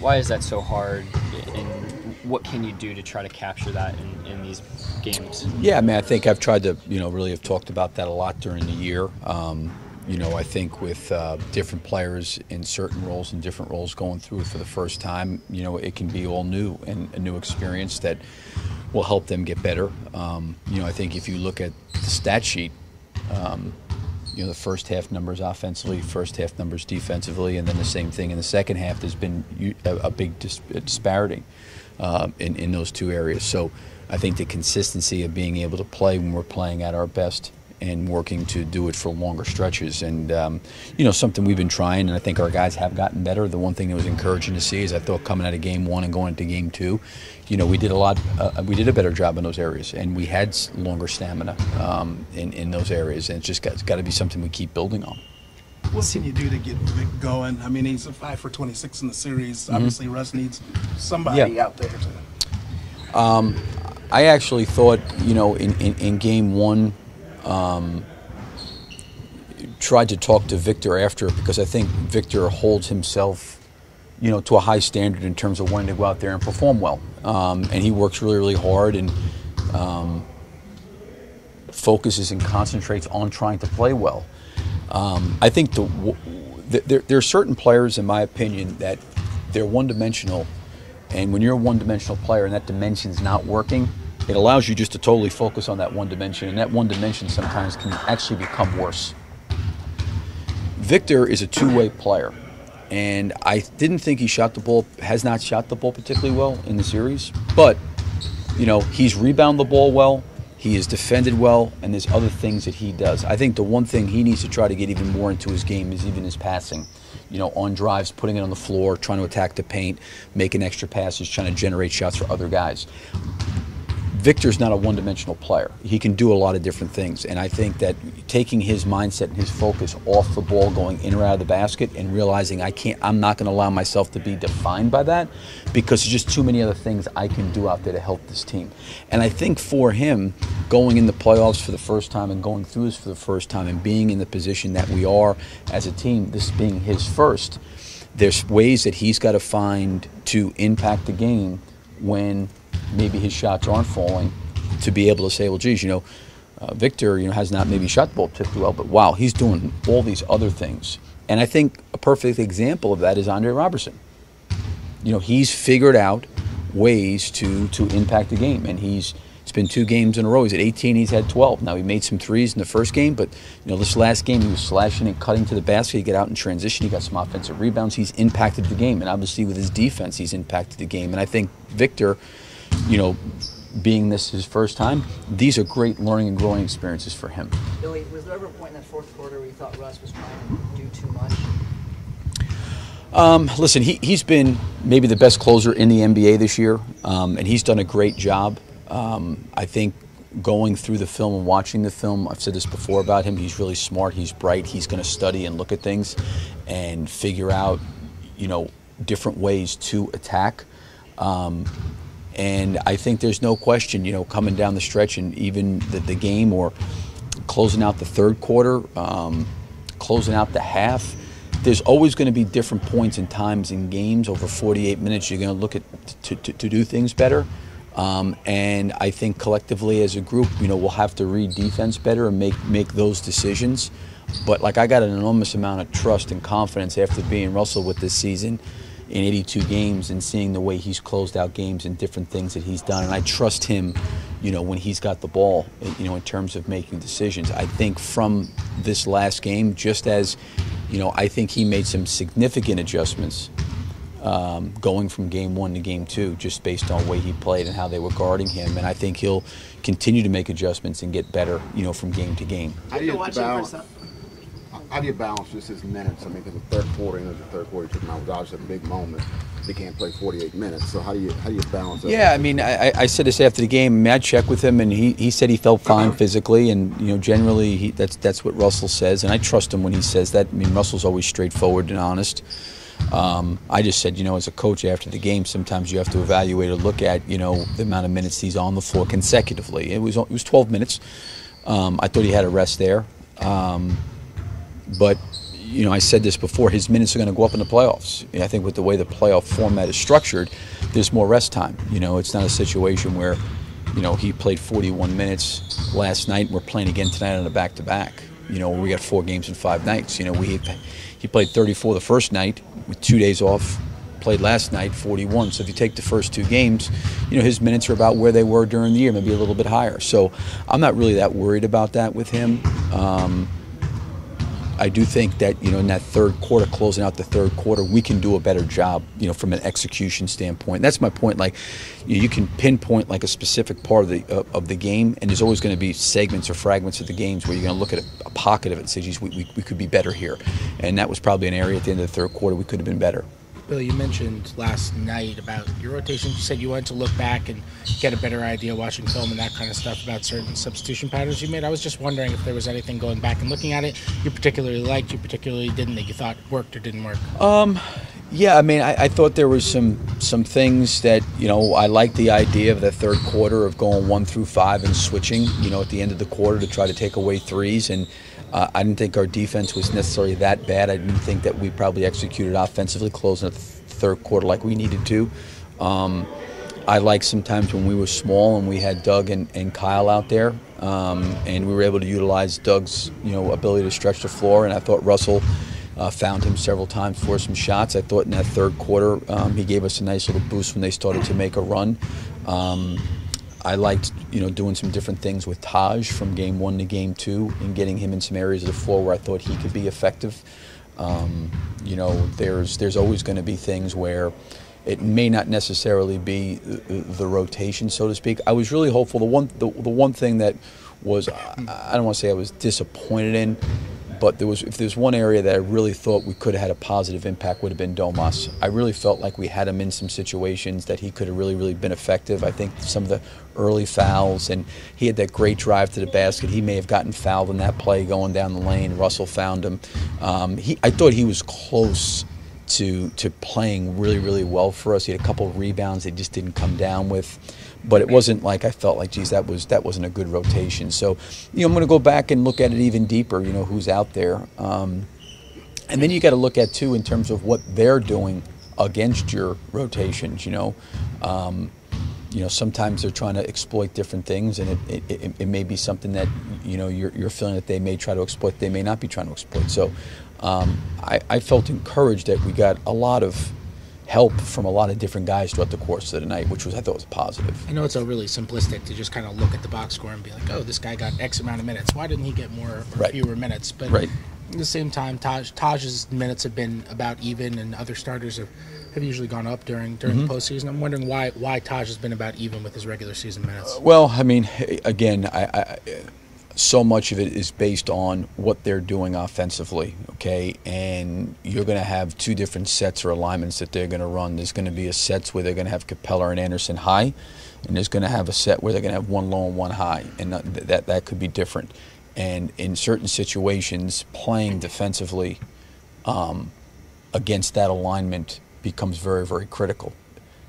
Why is that so hard, and what can you do to try to capture that in these games? Yeah, I mean, I think I've tried to, really have talked about that a lot during the year. I think with different players in certain roles and different roles going through it for the first time, it can be all new and a new experience that will help them get better. I think if you look at the stat sheet, the first half numbers offensively, first half numbers defensively, and then the same thing in the second half. There's been a big disparity in those two areas. So I think the consistency of being able to play when we're playing at our best and working to do it for longer stretches. And, something we've been trying, and I think our guys have gotten better. The one thing that was encouraging to see is I thought coming out of game one and going into game two, we did a better job in those areas, and we had longer stamina in those areas, and it's just got to be something we keep building on. What can you do to get Vic going? I mean, he's a 5 for 26 in the series. Obviously, Russ needs somebody out there to... I actually thought, in game one, tried to talk to Victor after, because I think Victor holds himself, to a high standard in terms of wanting to go out there and perform well. And he works really, really hard and focuses and concentrates on trying to play well. I think there are certain players, in my opinion, that they're one-dimensional, and when you're a one-dimensional player and that dimension's not working, it allows you just to totally focus on that one dimension, and that one dimension sometimes can actually become worse. Victor is a two-way player, and I didn't think he has not shot the ball particularly well in the series, but he's rebounded the ball well, he has defended well, and there's other things that he does. I think the one thing he needs to try to get even more into his game is even his passing. On drives, putting it on the floor, trying to attack the paint, making extra passes, trying to generate shots for other guys. Victor's not a one-dimensional player. He can do a lot of different things, and I think that taking his mindset and his focus off the ball, going in or out of the basket, and realizing I'm not going to allow myself to be defined by that, because there's just too many other things I can do out there to help this team. And I think for him, going in the playoffs for the first time and going through this for the first time and being in the position that we are as a team, this being his first, there's ways that he's got to find to impact the game when maybe his shots aren't falling, to be able to say, well, geez, Victor, has not maybe shot the ball particularly well, but wow, he's doing all these other things. And I think a perfect example of that is Andre Robertson. He's figured out ways to impact the game, and it's been 2 games in a row. He's at 18, he's had 12. Now, he made some threes in the first game, but this last game he was slashing and cutting to the basket. He got out in transition, he got some offensive rebounds. He's impacted the game, and obviously with his defense, he's impacted the game. And I think Victor, being this his first time, these are great learning and growing experiences for him. Billy, was there ever a point in that fourth quarter where you thought Russ was trying to do too much? Listen, he's been maybe the best closer in the NBA this year, and he's done a great job. I think going through the film and watching the film, I've said this before about him, he's really smart, he's bright, he's going to study and look at things and figure out, different ways to attack. And I think there's no question, coming down the stretch and even the game or closing out the third quarter, closing out the half, there's always going to be different points and times in games over 48 minutes. You're going to look at to do things better. And I think collectively as a group, we'll have to read defense better and make those decisions. But I got an enormous amount of trust and confidence after being Russell with this season in 82 games and seeing the way he's closed out games and different things that he's done. And I trust him, when he's got the ball, in terms of making decisions. I think from this last game, just as, I think he made some significant adjustments going from game 1 to game 2, just based on the way he played and how they were guarding him. And I think he'll continue to make adjustments and get better, from game to game. How do you balance just his minutes? I mean, because the third quarter, the third quarter took him out, was obviously a big moment. He can't play 48 minutes. So how do you balance that? Yeah, I mean, I said this after the game. I checked with him, and he said he felt fine physically, and generally that's what Russell says, and I trust him when he says that. I mean, Russell's always straightforward and honest. I just said, as a coach after the game, sometimes you have to evaluate or look at, the amount of minutes he's on the floor consecutively. It was 12 minutes. I thought he had a rest there. But, I said this before, his minutes are going to go up in the playoffs. I think with the way the playoff format is structured, there's more rest time. It's not a situation where, he played 41 minutes last night and we're playing again tonight on a back-to-back. We got 4 games in 5 nights. He played 34 the first night with 2 days off, played last night 41. So if you take the first 2 games, his minutes are about where they were during the year, maybe a little bit higher. So I'm not really that worried about that with him. I do think that, in that third quarter, closing out the third quarter, we can do a better job, from an execution standpoint. That's my point. Like, you can pinpoint like a specific part of the game, and there's always going to be segments or fragments of the games where you're going to look at a pocket of it and say, geez, we could be better here. And that was probably an area at the end of the third quarter we could have been better. Bill, you mentioned last night about your rotations. You said you wanted to look back and get a better idea watching film and that kind of stuff about certain substitution patterns you made. I was just wondering if there was anything going back and looking at it you particularly liked, you particularly didn't, that you thought worked or didn't work. Yeah, I thought there was some things that, I liked the idea of the third quarter of going 1 through 5 and switching, at the end of the quarter to try to take away threes. And I didn't think our defense was necessarily that bad. I didn't think that we probably executed offensively closing the third quarter like we needed to. I like sometimes when we were small and we had Doug and Kyle out there, and we were able to utilize Doug's ability to stretch the floor. And I thought Russell found him several times for some shots. I thought in that third quarter he gave us a nice little boost when they started to make a run. I liked, doing some different things with Taj from game 1 to game 2 and getting him in some areas of the floor where I thought he could be effective. There's always going to be things where it may not necessarily be the rotation, so to speak. I was really hopeful. The one thing that was, I don't want to say I was disappointed in, but if there's one area that I really thought we could have had a positive impact, would have been Domas. I really felt like we had him in some situations that he could have really, really been effective. I think some of the early fouls, and he had that great drive to the basket. He may have gotten fouled in that play going down the lane. Russell found him. I thought he was close to playing really, really well for us. He had a couple of rebounds they just didn't come down with. But it wasn't like I felt like, geez, that wasn't a good rotation. So, I'm going to go back and look at it even deeper, who's out there. And then you got to look at, too, in terms of what they're doing against your rotations, sometimes they're trying to exploit different things, and it may be something that, you're feeling that they may try to exploit, they may not be trying to exploit. So I felt encouraged that we got a lot of help from a lot of different guys throughout the course of the night, which I thought was positive. I know it's a really simplistic to just kind of look at the box score and be like, oh, this guy got X amount of minutes. Why didn't he get more or fewer minutes? But at the same time, Taj's minutes have been about even, and other starters have usually gone up during the postseason. I'm wondering why Taj has been about even with his regular season minutes. Well, again, so much of it is based on what they're doing offensively, okay? And you're going to have 2 different sets or alignments that they're going to run. There's going to be a sets where they're going to have Capella and Anderson high, and there's going to have a set where they're going to have 1 low and 1 high, and that could be different. And in certain situations, playing defensively against that alignment becomes very, very critical.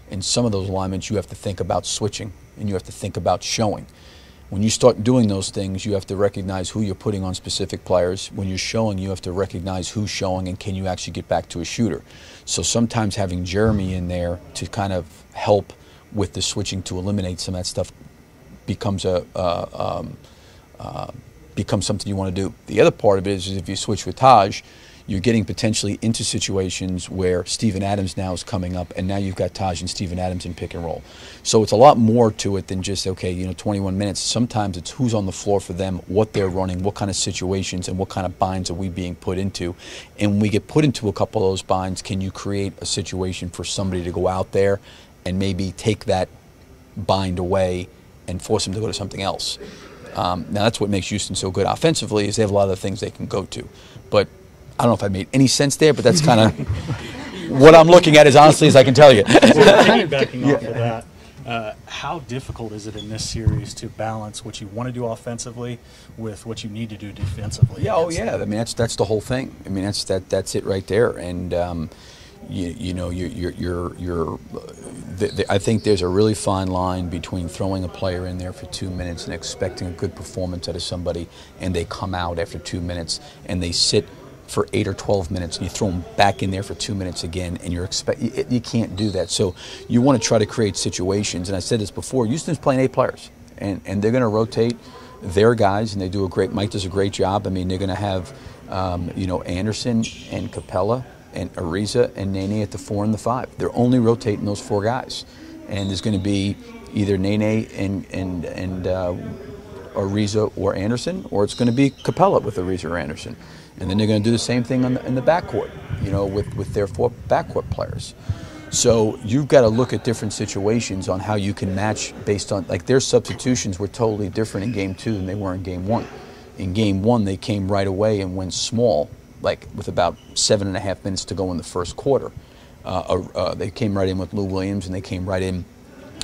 In some of those alignments, you have to think about switching, and you have to think about showing. When you start doing those things, you have to recognize who you're putting on specific players. When you're showing, you have to recognize who's showing and can you actually get back to a shooter. So sometimes having Jeremy in there to kind of help with the switching to eliminate some of that stuff becomes becomes something you want to do. The other part of it is if you switch with Taj, you're getting potentially into situations where Steven Adams now is coming up, and now you've got Taj and Steven Adams in pick and roll. So it's a lot more to it than just, 21 minutes. Sometimes it's who's on the floor for them, what they're running, what kind of situations, and what kind of binds are we being put into. And when we get put into a couple of those binds, can you create a situation for somebody to go out there and maybe take that bind away and force them to go to something else? Now that's what makes Houston so good offensively, is they have a lot of the things they can go to. But I don't know if I made any sense there, but that's kind of what I'm looking at as honestly as I can tell you. Backing off of that, how difficult is it in this series to balance what you want to do offensively with what you need to do defensively? Yeah, that's the whole thing. That's it right there. And I think there's a really fine line between throwing a player in there for 2 minutes and expecting a good performance out of somebody, and they come out after 2 minutes and they sit for 8 or 12 minutes and you throw them back in there for 2 minutes again, and you can't do that. So you want to try to create situations. And I said this before, Houston's playing 8 players, and they're going to rotate their guys, and Mike does a great job. I mean, they're going to have, Anderson and Capella and Ariza and Nene at the 4 and the 5. They're only rotating those 4 guys. And there's going to be either Nene and Ariza or Anderson, or it's going to be Capella with Ariza or Anderson. And then they're going to do the same thing in the backcourt, with their 4 backcourt players. So you've got to look at different situations on how you can match based on, like, their substitutions were totally different in Game 2 than they were in Game 1. In Game 1, they came right away and went small, like with about 7.5 minutes to go in the first quarter. They came right in with Lou Williams, and they came right in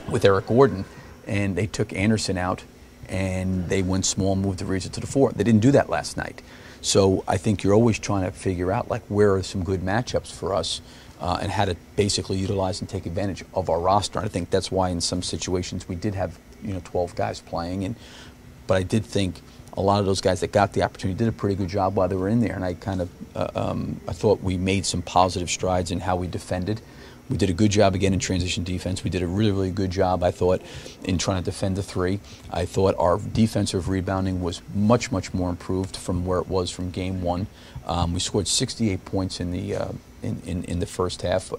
with Eric Gordon, and they took Anderson out, and they went small and moved Ariza to the 4. They didn't do that last night. So I think you're always trying to figure out, like, where are some good matchups for us, and how to basically utilize and take advantage of our roster. And I think that's why in some situations we did have 12 guys playing, but I did think a lot of those guys that got the opportunity did a pretty good job while they were in there. And I kind of I thought we made some positive strides in how we defended. We did a good job again in transition defense. We did a really, really good job, I thought, in trying to defend the 3. I thought our defensive rebounding was much, much more improved from where it was from Game 1. We scored 68 points in the first half.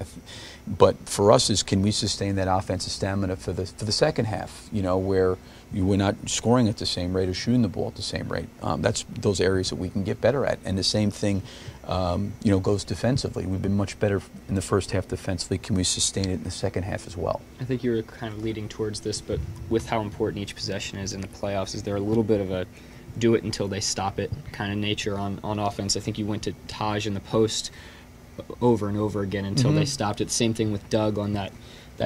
But for us, can we sustain that offensive stamina for the second half? Where we're not scoring at the same rate or shooting the ball at the same rate. That's those areas that we can get better at. And the same thing, goes defensively. We've been much better in the first half defensively. Can we sustain it in the second half as well? I think you were kind of leading towards this, but with how important each possession is in the playoffs, is there a little bit of a do it until they stop it kind of nature on offense? I think you went to Taj in the post over and over again until they stopped it. Same thing with Doug on that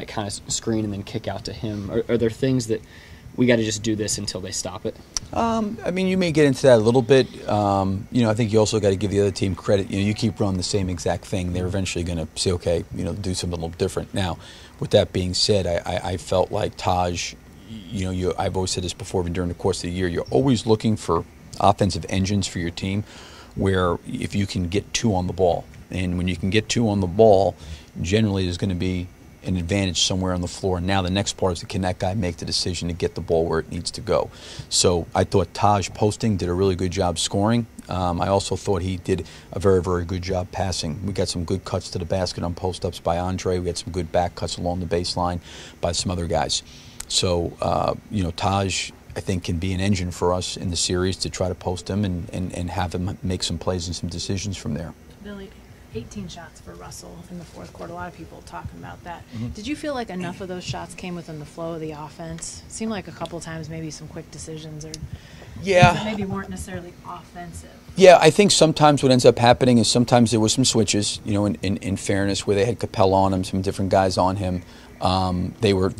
kind of screen and then kick out to him. Are there things that we got to just do this until they stop it? I mean, you may get into that a little bit. I think you also got to give the other team credit. You keep running the same exact thing, they're eventually going to say, okay, do something a little different. Now, with that being said, I felt like Taj, I've always said this before, even during the course of the year, you're always looking for offensive engines for your team where if you can get 2 on the ball. And when you can get 2 on the ball, generally there's going to be an advantage somewhere on the floor. And now the next part is, can that guy make the decision to get the ball where it needs to go? So I thought Taj posting did a really good job scoring. I also thought he did a very, very good job passing. We got some good cuts to the basket on post-ups by Andre. We had some good back cuts along the baseline by some other guys. So, Taj, I think, can be an engine for us in the series to try to post him and have him make some plays and some decisions from there. Billy, 18 shots for Russell in the fourth quarter. A lot of people talking about that. Did you feel like enough of those shots came within the flow of the offense? Seemed like a couple times maybe some quick decisions or things that maybe weren't necessarily offensive. Yeah, I think sometimes what ends up happening is sometimes there were some switches, in fairness, where they had Capella on him, some different guys on him. They were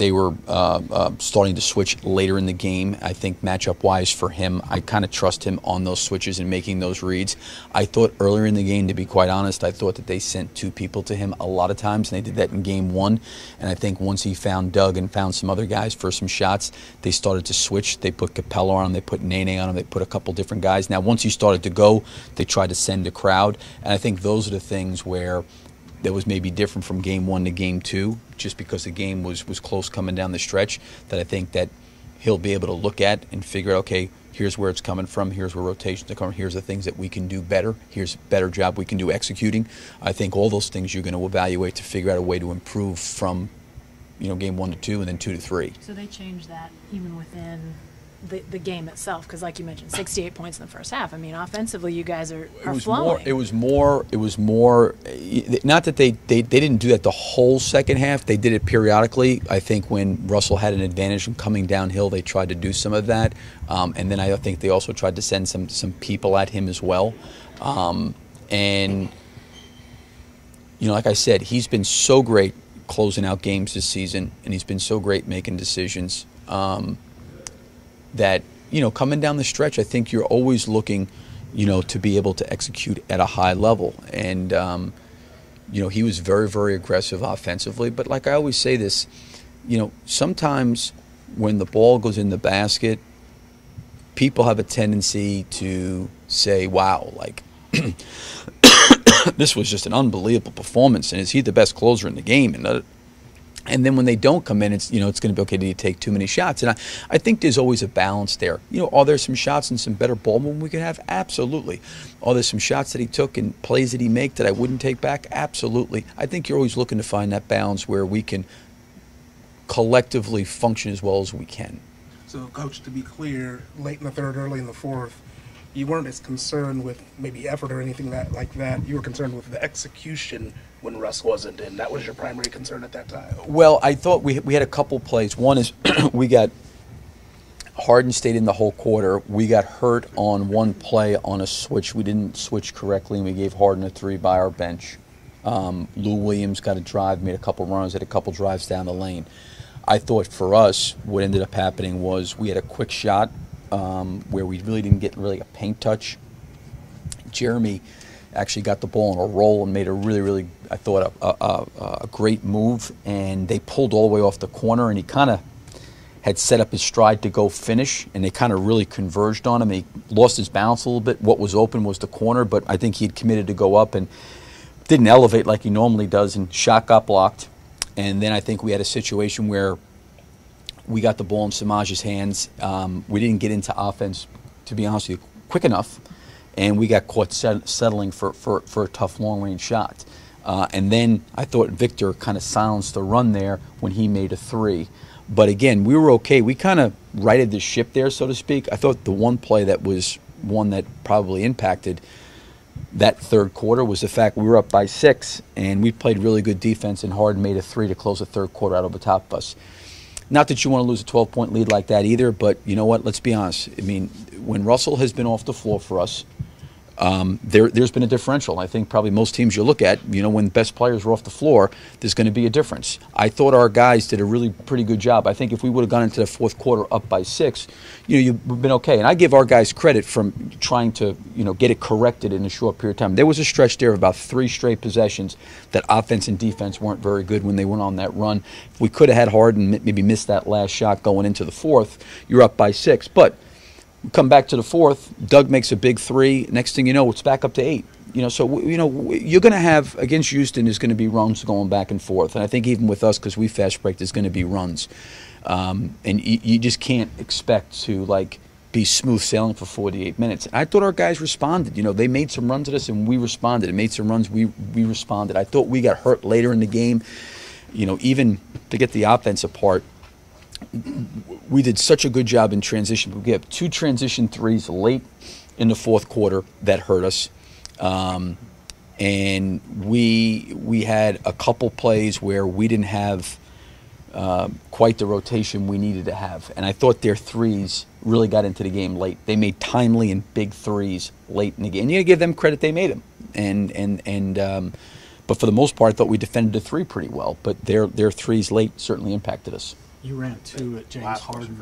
starting to switch later in the game. I think matchup-wise for him, I kind of trust him on those switches and making those reads. I thought earlier in the game, to be quite honest, I thought that they sent 2 people to him a lot of times, and they did that in Game 1. And I think once he found Doug and found some other guys for some shots, they started to switch. They put Capella on him, they put Nene on him, they put a couple different guys. Now, once he started to go, they tried to send a crowd. And I think those are the things where that was maybe different from Game 1 to Game 2, just because the game was close coming down the stretch, that I think that he'll be able to look at and figure out, okay, here's where it's coming from, here's where rotations are coming, here's the things that we can do better, here's a better job we can do executing. I think all those things you're going to evaluate to figure out a way to improve from, Game 1 to 2 and then 2 to 3. So they changed that even within the game itself, because like you mentioned, 68 points in the first half. I mean, offensively, you guys are flowing. It was more. Not that they didn't do that the whole second half. They did it periodically. I think when Russell had an advantage from coming downhill, they tried to do some of that, and then I think they also tried to send some people at him as well. And like I said, he's been so great closing out games this season, and he's been so great making decisions. That, coming down the stretch, I think you're always looking, to be able to execute at a high level. And, he was very, very aggressive offensively. But like I always say this, sometimes when the ball goes in the basket, people have a tendency to say, wow, like, this was just an unbelievable performance, and is he the best closer in the game? And then when they don't come in, it's it's going to be okay. Do you take too many shots? And I think there's always a balance there. Are there some shots and some better ball movement we could have? Absolutely. Are there some shots that he took and plays that he make that I wouldn't take back? Absolutely. I think you're always looking to find that balance where we can collectively function as well as we can. So, Coach, to be clear, late in the third, early in the fourth, you weren't as concerned with maybe effort or anything like that. You were concerned with the execution when Russ wasn't in. That was your primary concern at that time. Well, I thought we had a couple plays. One is we got Harden stayed in the whole quarter. We got hurt on one play on a switch. We didn't switch correctly, and we gave Harden a 3 by our bench. Lou Williams got a drive, made a couple runs, had a couple drives down the lane. I thought for us, what ended up happening was we had a quick shot where we really didn't get a paint touch. Jeremy actually got the ball on a roll and made a really, I thought, a great move. And they pulled all the way off the corner, and he kind of had set up his stride to go finish, and they kind of really converged on him. He lost his balance a little bit. What was open was the corner, but I think he'd committed to go up and didn't elevate like he normally does, and shot got blocked. And then I think we had a situation where we got the ball in Samaj's hands. We didn't get into offense, to be honest with you, quick enough, and we got caught settling for a tough long-range shot. And then I thought Victor kind of silenced the run there when he made a 3. But again, we were okay. We kind of righted the ship there, so to speak. I thought the one play that was one that probably impacted that third quarter was the fact we were up by 6, and we played really good defense, and Harden made a 3 to close the third quarter out over the top of us. Not that you want to lose a 12-point lead like that either, but you know what? Let's be honest. I mean, when Russell has been off the floor for us, there's been a differential. I think probably most teams you look at, when best players are off the floor, there's going to be a difference. I thought our guys did a really pretty good job. I think if we would have gone into the fourth quarter up by 6, you've been okay. And I give our guys credit from trying to, get it corrected in a short period of time. There was a stretch there of about 3 straight possessions that offense and defense weren't very good when they went on that run. If we could have had Harden maybe missed that last shot going into the fourth, you're up by 6. But we come back to the fourth, Doug makes a big 3. Next thing you know, it's back up to 8. So you're going to have, against Houston, there's going to be runs going back and forth. And I think even with us, because we fast break, there's going to be runs. And you just can't expect to, be smooth sailing for 48 minutes. I thought our guys responded. They made some runs at us, and we responded. They made some runs, we responded. I thought we got hurt later in the game. Even to get the offense apart, we did such a good job in transition. We have 2 transition 3s late in the fourth quarter that hurt us. And we had a couple plays where we didn't have quite the rotation we needed to have. And I thought their 3s really got into the game late. They made timely and big 3s late in the game. And you got to give them credit, they made them. But for the most part, I thought we defended the 3 pretty well. But their 3s late certainly impacted us. You ran 2 at James Harden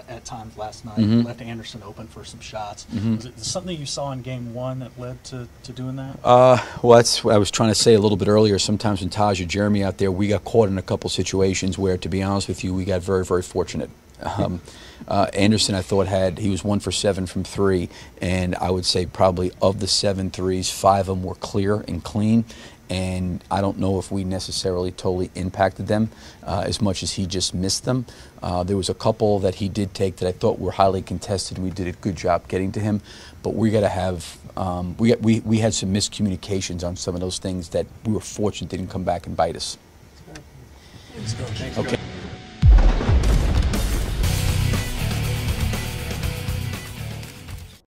at times last night. Mm-hmm. Left Anderson open for some shots. Mm-hmm. Was it something you saw in Game 1 that led to doing that? Well, that's what I was trying to say a little bit earlier. Sometimes when Taj or Jeremy out there, we got caught in a couple situations where, to be honest with you, we got very, very fortunate. Anderson, I thought, he was 1 for 7 from 3, and I would say probably of the 7 threes, 5 of them were clear and clean. And I don't know if we necessarily totally impacted them as much as he just missed them. There was a couple that he did take that I thought were highly contested, and we did a good job getting to him. But we got to have we had some miscommunications on some of those things that we were fortunate didn't come back and bite us. Let's go. Okay.